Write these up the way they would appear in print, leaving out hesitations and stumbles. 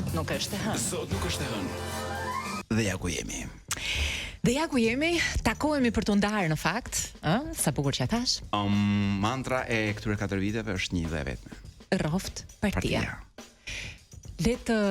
Sot nuk është e hënë. Sot nuk është e hënë. Dhe ja ku jemi. Dhe ja ku jemi, takohemi për të ndarë në fakt, sa bukur që thash. Mantra e këtyre 4 viteve është një dhe e vetme. Rroft partia. Le të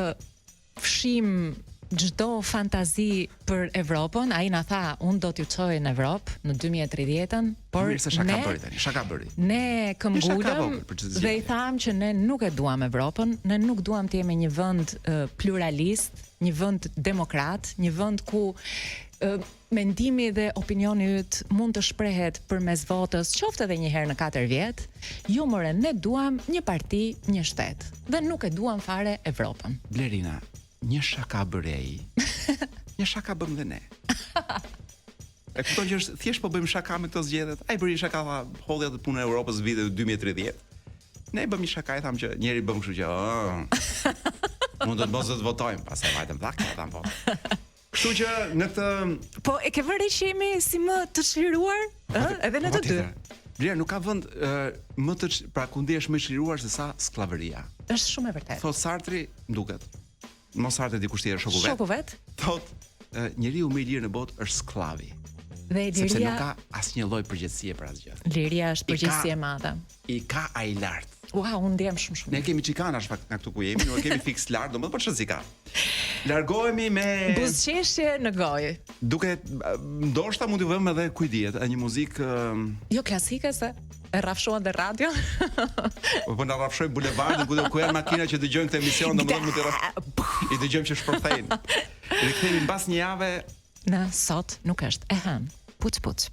fshim çdo fantazi për Evropën, ai na tha, unë do t'ju çoj në Evropë në 2030-ën, por mirë se shaka bëri tani, shaka bëri. Ne këmbgulëm dhe i tham që ne nuk e duam Evropën, ne nuk duam të jemi një vend pluralist, një vend demokrat, një vend ku mendimi dhe opinioni yt mund të shprehet përmes votës, qoftë edhe një herë në 4 vjet. Jo more, ne duam një parti, një shtet. Dhe nuk e duam fare Evropën. Blerina, një shaka bëri ai. Një shaka bëm dhe ne. E kupton që është thjesht po bëjmë shaka me këto zgjedhjet. Ai bëri shaka tha, hollja të punën e Europës vitet 2030. Ne bëmë një shaka, i tham që njëri bëm kështu që mund të mos të votojmë, pastaj vajtëm dhakë, ta votojmë. Kështu që në këtë Po e ke vënë që jemi si më të çliruar, edhe në të dy. Blerë, nuk ka vend më të pra ku ndihesh më i çliruar se sa skllavëria. Është shumë e vërtetë. Thot Sartri, mduket. Mos Sartri dikush tjetër, shoku vet. Shoku vet? Thot njeriu më i lirë në botë është sklavi. Dhe sepse liria, nuk ka asnjë lloj përgjegjësie për asgjë. Liria është përgjegjësi e madhe. I ka ai lart. Wow, unë ndjem shumë. Ne kemi çikanash fakt nga këtu ku jemi, nuk kemi fiks lart, domethënë po çfarë si ka. Largohemi me buzëqeshje në gojë. Duke ndoshta mund të vëmë edhe kujt dihet, një muzikë Jo klasike se e rrafshuan dhe radio. Po na rrafshoj bulevardin ku janë makina që dëgjojnë këtë emision, domethënë mund të i dëgjojmë që shpërthejnë. Rikthehemi mbas një jave Në sot nuk është e hënë. Puc puc.